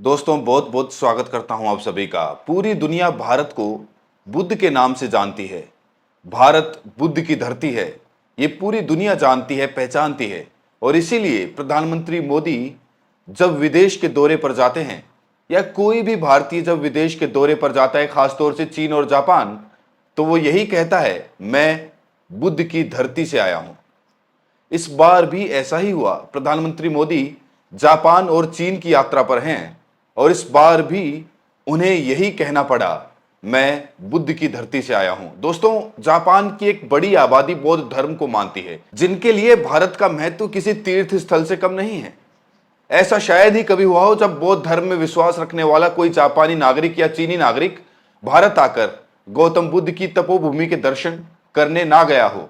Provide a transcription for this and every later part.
दोस्तों बहुत बहुत स्वागत करता हूं आप सभी का। पूरी दुनिया भारत को बुद्ध के नाम से जानती है। भारत बुद्ध की धरती है। ये पूरी दुनिया जानती है, पहचानती है। और इसीलिए प्रधानमंत्री मोदी जब विदेश के दौरे पर जाते हैं या कोई भी भारतीय जब विदेश के दौरे पर जाता है, खासतौर से चीन और जापान, तो वो यही कहता है, मैं बुद्ध की धरती से आया हूं। इस बार भी ऐसा ही हुआ। प्रधानमंत्री मोदी जापान और चीन की यात्रा पर हैं और इस बार भी उन्हें यही कहना पड़ा, मैं बुद्ध की धरती से आया हूं। दोस्तों, जापान की एक बड़ी आबादी बौद्ध धर्म को मानती है, जिनके लिए भारत का महत्व किसी तीर्थ स्थल से कम नहीं है। ऐसा शायद ही कभी हुआ हो जब बौद्ध धर्म में विश्वास रखने वाला कोई जापानी नागरिक या चीनी नागरिक भारत आकर गौतम बुद्ध की तपोभूमि के दर्शन करने ना गया हो।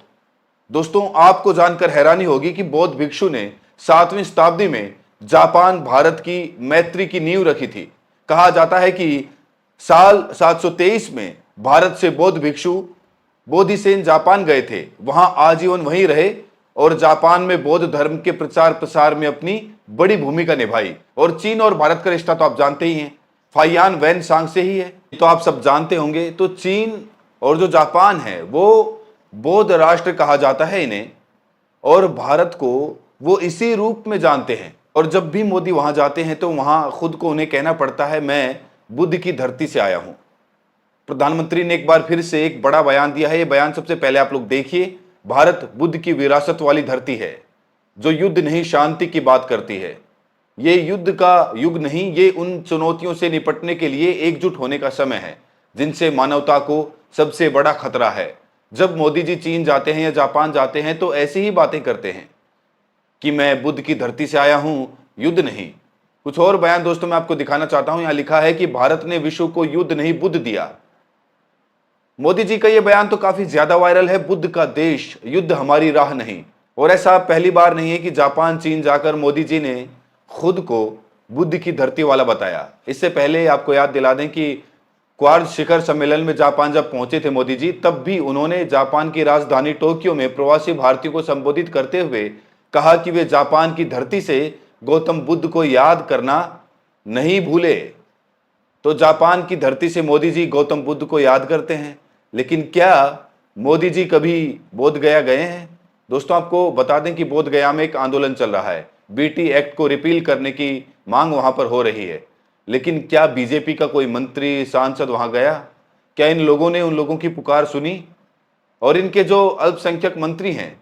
दोस्तों, आपको जानकर हैरानी होगी कि बौद्ध भिक्षु ने 7वीं शताब्दी में जापान भारत की मैत्री की नींव रखी थी। कहा जाता है कि साल 723 में भारत से बौद्ध भिक्षु बोधिसेन जापान गए थे, वहां आजीवन वहीं रहे और जापान में बौद्ध धर्म के प्रचार प्रसार में अपनी बड़ी भूमिका निभाई। और चीन और भारत का रिश्ता तो आप जानते ही हैं, फाइयान वैन सांग से ही है, तो आप सब जानते होंगे। तो चीन और जो जापान है वो बौद्ध राष्ट्र कहा जाता है इन्हें, और भारत को वो इसी रूप में जानते हैं। और जब भी मोदी वहां जाते हैं तो वहां खुद को उन्हें कहना पड़ता है, मैं बुद्ध की धरती से आया हूं। प्रधानमंत्री ने एक बार फिर से एक बड़ा बयान दिया है। ये बयान सबसे पहले आप लोग देखिए। भारत बुद्ध की विरासत वाली धरती है जो युद्ध नहीं शांति की बात करती है। ये युद्ध का युग नहीं, ये उन चुनौतियों से निपटने के लिए एकजुट होने का समय है जिनसे मानवता को सबसे बड़ा खतरा है। जब मोदी जी चीन जाते हैं या जापान जाते हैं तो ऐसी ही बातें करते हैं कि मैं बुद्ध की धरती से आया हूं, युद्ध नहीं। कुछ और बयान दोस्तों मैं आपको दिखाना चाहता हूं। यहां लिखा है कि भारत ने विश्व को युद्ध नहीं बुद्ध दिया। मोदी जी का यह बयान तो काफी ज्यादा वायरल है, बुद्ध का देश, युद्ध हमारी राह नहीं। और ऐसा पहली बार नहीं है कि जापान चीन जाकर मोदी जी ने खुद को बुद्ध की धरती वाला बताया। इससे पहले आपको याद दिला दें कि क्वाड शिखर सम्मेलन में जापान जब पहुंचे थे मोदी जी, तब भी उन्होंने जापान की राजधानी टोक्यो में प्रवासी भारतीयों को संबोधित करते हुए कहा कि वे जापान की धरती से गौतम बुद्ध को याद करना नहीं भूले। तो जापान की धरती से मोदी जी गौतम बुद्ध को याद करते हैं, लेकिन क्या मोदी जी कभी बोध गया गए हैं? दोस्तों, आपको बता दें कि बोध गया में एक आंदोलन चल रहा है, बीटी एक्ट को रिपील करने की मांग वहां पर हो रही है। लेकिन क्या बीजेपी का कोई मंत्री सांसद वहां गया? क्या इन लोगों ने उन लोगों की पुकार सुनी? और इनके जो अल्पसंख्यक मंत्री हैं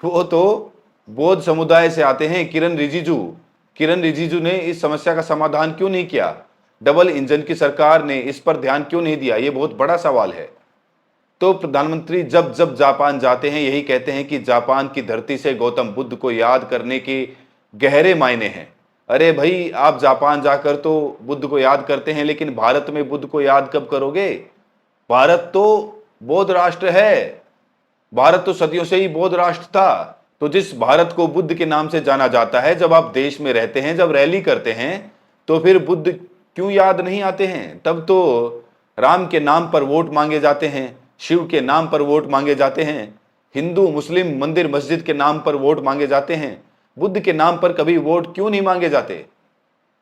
वो तो बौद्ध समुदाय से आते हैं। किरण रिजिजू ने इस समस्या का समाधान क्यों नहीं किया? डबल इंजन की सरकार ने इस पर ध्यान क्यों नहीं दिया? ये बहुत बड़ा सवाल है। तो प्रधानमंत्री जब जब जापान जाते हैं यही कहते हैं कि जापान की धरती से गौतम बुद्ध को याद करने के गहरे मायने हैं। अरे भाई, आप जापान जाकर तो बुद्ध को याद करते हैं, लेकिन भारत में बुद्ध को याद कब करोगे? भारत तो बौद्ध राष्ट्र है। भारत तो सदियों से ही बौद्ध राष्ट्र था। तो जिस भारत को बुद्ध के नाम से जाना जाता है, जब आप देश में रहते हैं, जब रैली करते हैं, तो फिर बुद्ध क्यों याद नहीं आते हैं? तब तो राम के नाम पर वोट मांगे जाते हैं, शिव के नाम पर वोट मांगे जाते हैं, हिंदू मुस्लिम मंदिर मस्जिद के नाम पर वोट मांगे जाते हैं। बुद्ध के नाम पर कभी वोट क्यों नहीं मांगे जाते?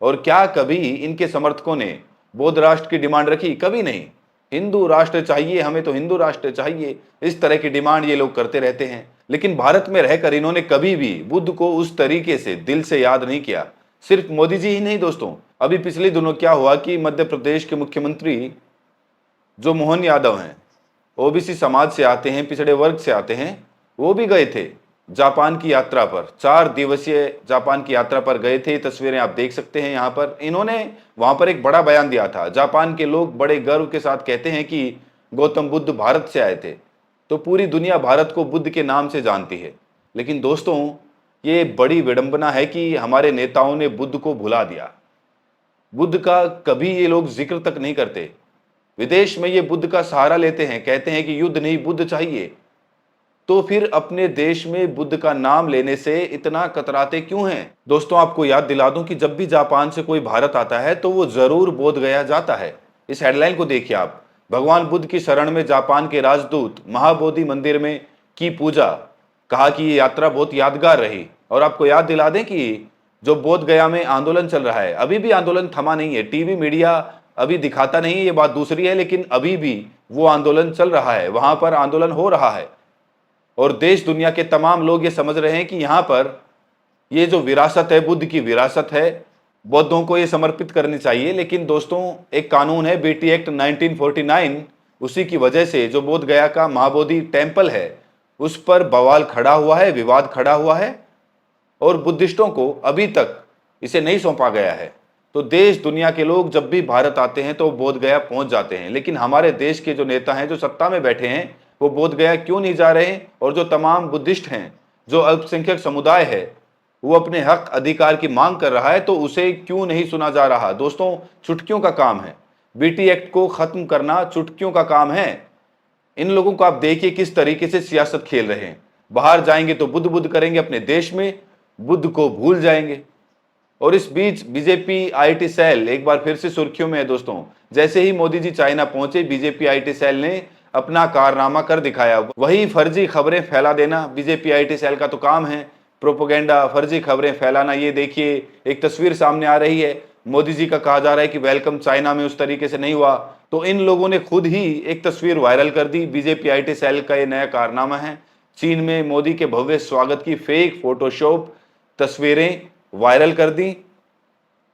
और क्या कभी इनके समर्थकों ने बौद्ध राष्ट्र की डिमांड रखी? कभी नहीं। हिंदू राष्ट्र चाहिए, हमें तो हिंदू राष्ट्र चाहिए, इस तरह की डिमांड ये लोग करते रहते हैं। लेकिन भारत में रहकर इन्होंने कभी भी बुद्ध को उस तरीके से दिल से याद नहीं किया। सिर्फ मोदी जी ही नहीं दोस्तों, अभी पिछले दिनों क्या हुआ कि मध्य प्रदेश के मुख्यमंत्री जो मोहन यादव हैं, ओबीसी समाज से आते हैं, पिछड़े वर्ग से आते हैं, वो भी गए थे जापान की यात्रा पर। 4 दिवसीय जापान की यात्रा पर गए थे। तस्वीरें आप देख सकते हैं यहाँ पर। इन्होंने वहां पर एक बड़ा बयान दिया था। जापान के लोग बड़े गर्व के साथ कहते हैं कि गौतम बुद्ध भारत से आए थे। तो पूरी दुनिया भारत को बुद्ध के नाम से जानती है। लेकिन दोस्तों, ये बड़ी विडंबना है कि हमारे नेताओं ने बुद्ध को भुला दिया। बुद्ध का कभी ये लोग जिक्र तक नहीं करते। विदेश में ये बुद्ध का सहारा लेते हैं, कहते हैं कि युद्ध नहीं बुद्ध चाहिए। तो फिर अपने देश में बुद्ध का नाम लेने से इतना कतराते क्यों हैं? दोस्तों, आपको याद दिला दूं कि जब भी जापान से कोई भारत आता है तो वो जरूर बोध गया जाता है। इस हेडलाइन को देखिए आप। भगवान बुद्ध की शरण में जापान के राजदूत महाबोधि मंदिर में की पूजा। कहा कि ये यात्रा बहुत यादगार रही। और आपको याद दिला दें कि जो बोध गया में आंदोलन चल रहा है, अभी भी आंदोलन थमा नहीं है। टीवी मीडिया अभी दिखाता नहीं है, ये बात दूसरी है, लेकिन अभी भी वो आंदोलन चल रहा है, वहां पर आंदोलन हो रहा है। और देश दुनिया के तमाम लोग ये समझ रहे हैं कि यहां पर ये जो विरासत है, बुद्ध की विरासत है, बौद्धों को ये समर्पित करनी चाहिए। लेकिन दोस्तों, एक कानून है बीटी एक्ट 1949, उसी की वजह से जो बोध गया का महाबोधि टेम्पल है उस पर बवाल खड़ा हुआ है, विवाद खड़ा हुआ है, और बुद्धिस्टों को अभी तक इसे नहीं सौंपा गया है। तो देश दुनिया के लोग जब भी भारत आते हैं तो बोध गया पहुंच जाते हैं, लेकिन हमारे देश के जो नेता हैं, जो सत्ता में बैठे हैं, वो बोध गया क्यों नहीं जा रहे हैं? और जो तमाम बुद्धिस्ट हैं, जो अल्पसंख्यक समुदाय है, वो अपने हक अधिकार की मांग कर रहा है, तो उसे क्यों नहीं सुना जा रहा? दोस्तों, चुटकियों का काम है, बीटी एक्ट को खत्म करना चुटकियों का काम है। इन लोगों को आप देखिए किस तरीके से सियासत खेल रहे हैं। बाहर जाएंगे तो बुद्ध बुद्ध करेंगे, अपने देश में बुद्ध को भूल जाएंगे। और इस बीच बीजेपी आईटी सेल एक बार फिर से सुर्खियों में है दोस्तों। जैसे ही मोदी जी चाइना पहुंचे, बीजेपी आईटी सेल ने अपना कारनामा कर दिखाया। वही फर्जी खबरें फैला देना बीजेपी आईटी सेल का तो काम है, प्रोपोगेंडा, फर्जी खबरें फैलाना। ये देखिए, एक तस्वीर सामने आ रही है, मोदी जी का कहा जा रहा है कि वेलकम चाइना में उस तरीके से नहीं हुआ, तो इन लोगों ने खुद ही एक तस्वीर वायरल कर दी। बीजेपी आईटी सेल का ये नया कारनामा है। चीन में मोदी के भव्य स्वागत की फेक फोटोशॉप तस्वीरें वायरल कर दी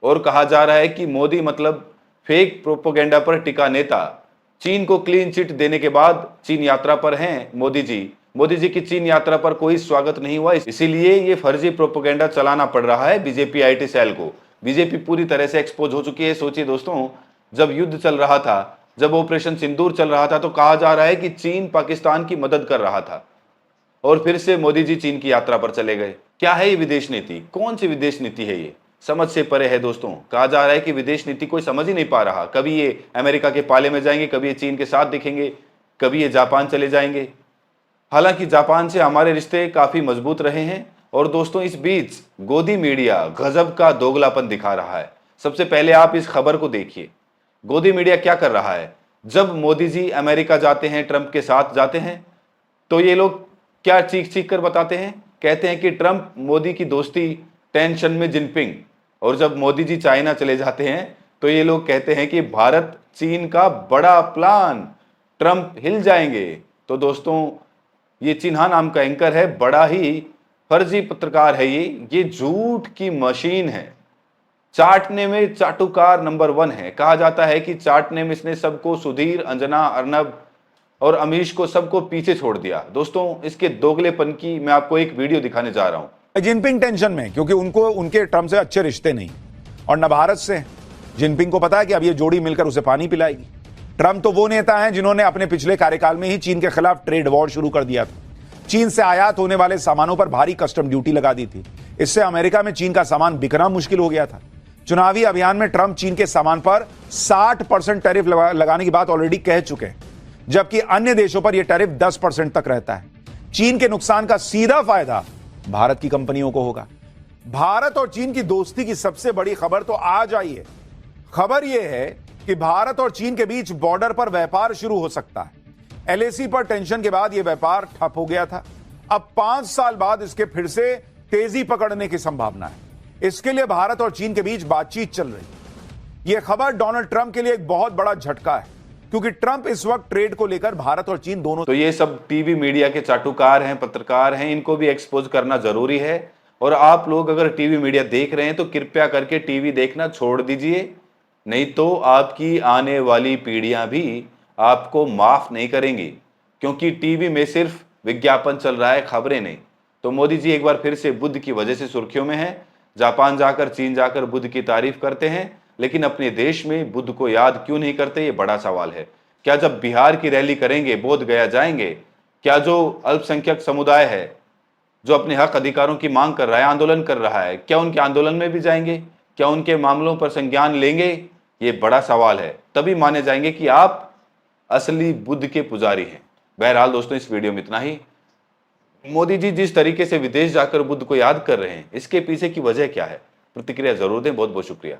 और कहा जा रहा है कि मोदी मतलब फेक प्रोपोगेंडा पर टिका नेता। चीन को क्लीन चिट देने के बाद चीन यात्रा पर हैं मोदी जी। मोदी जी की चीन यात्रा पर कोई स्वागत नहीं हुआ, इसीलिए ये फर्जी प्रोपोगेंडा चलाना पड़ रहा है बीजेपी आईटी सेल को। बीजेपी पूरी तरह से एक्सपोज हो चुकी है। सोचिए दोस्तों, जब युद्ध चल रहा था, जब ऑपरेशन सिंदूर चल रहा था, तो कहा जा रहा है कि चीन पाकिस्तान की मदद कर रहा था, और फिर से मोदी जी चीन की यात्रा पर चले गए। क्या है ये विदेश नीति? कौन सी विदेश नीति है ये? समझ से परे है दोस्तों। कहा जा रहा है कि विदेश नीति कोई समझ ही नहीं पा रहा। कभी ये अमेरिका के पाले में जाएंगे, कभी ये चीन के साथ दिखेंगे, कभी ये जापान चले जाएंगे। हालांकि जापान से हमारे रिश्ते काफी मजबूत रहे हैं। और दोस्तों, इस बीच गोदी मीडिया गजब का दोगलापन दिखा रहा है। सबसे पहले आप इस खबर को देखिए। गोदी मीडिया क्या कर रहा है? जब मोदी जी अमेरिका जाते हैं, ट्रंप के साथ जाते हैं, तो ये लोग क्या चीख चीख कर बताते हैं? कहते हैं कि ट्रंप मोदी की दोस्ती, टेंशन में जिनपिंग। और जब मोदी जी चाइना चले जाते हैं तो ये लोग कहते हैं कि भारत चीन का बड़ा प्लान, ट्रंप हिल जाएंगे। तो दोस्तों, ये चिन्हा नाम का एंकर है, बड़ा ही फर्जी पत्रकार है। ये झूठ की मशीन है। चाटने में चाटुकार नंबर 1 है। कहा जाता है कि चाटने में इसने सबको, सुधीर, अंजना, अर्नब और अमीश को, सबको पीछे छोड़ दिया। दोस्तों, इसके दोगलेपन की मैं आपको एक वीडियो दिखाने जा रहा हूं। जिनपिंग टेंशन में, क्योंकि उनको उनके ट्रंप से अच्छे रिश्ते नहीं, और न भारत से। जिनपिंग को पता है कि अब ये जोड़ी मिलकर उसे पानी पिलाएगी। ट्रंप तो वो नेता हैं जिन्होंने अपने पिछले कार्यकाल में ही चीन के खिलाफ ट्रेड वॉर शुरू कर दिया था। चीन से आयात होने वाले सामानों पर भारी कस्टम ड्यूटी लगा दी थी। इससे अमेरिका में चीन का सामान बिकना मुश्किल हो गया था। चुनावी अभियान में ट्रंप चीन के सामान पर 60% टैरिफ लगाने की बात ऑलरेडी कह चुके हैं, जबकि अन्य देशों पर यह टैरिफ 10% तक रहता है। चीन के नुकसान का सीधा फायदा भारत की कंपनियों को होगा। भारत और चीन की दोस्ती की सबसे बड़ी खबर तो आज आई है। खबर यह है कि भारत और चीन के बीच बॉर्डर पर व्यापार शुरू हो सकता है। एलएसी पर टेंशन के बाद यह व्यापार ठप हो गया था। अब 5 साल बाद इसके फिर से तेजी पकड़ने की संभावना है। इसके लिए भारत और चीन के बीच बातचीत चल रही है। यह खबर डोनाल्ड ट्रंप के लिए एक बहुत बड़ा झटका है, क्योंकि ट्रंप इस वक्त ट्रेड को लेकर भारत और चीन दोनों। तो ये सब टीवी मीडिया के चाटुकार हैं, पत्रकार हैं, इनको भी एक्सपोज करना जरूरी है। और आप लोग अगर टीवी मीडिया देख रहे हैं तो कृपया करके टीवी देखना छोड़ दीजिए, नहीं तो आपकी आने वाली पीढ़ियां भी आपको माफ नहीं करेंगी। क्योंकि टीवी में सिर्फ विज्ञापन चल रहा है, खबरें नहीं। तो मोदी जी एक बार फिर से बुद्ध की वजह से सुर्खियों में है। जापान जाकर, चीन जाकर बुद्ध की तारीफ करते हैं, लेकिन अपने देश में बुद्ध को याद क्यों नहीं करते, ये बड़ा सवाल है। क्या जब बिहार की रैली करेंगे, बोध गया जाएंगे, क्या जो अल्पसंख्यक समुदाय है, जो अपने हक अधिकारों की मांग कर रहा है, आंदोलन कर रहा है, क्या उनके आंदोलन में भी जाएंगे? क्या उनके मामलों पर संज्ञान लेंगे? ये बड़ा सवाल है। तभी माने जाएंगे कि आप असली बुद्ध के पुजारी हैं। बहरहाल दोस्तों, इस वीडियो में इतना ही। मोदी जी जिस तरीके से विदेश जाकर बुद्ध को याद कर रहे हैं, इसके पीछे की वजह क्या है? प्रतिक्रिया जरूर दें। बहुत बहुत शुक्रिया।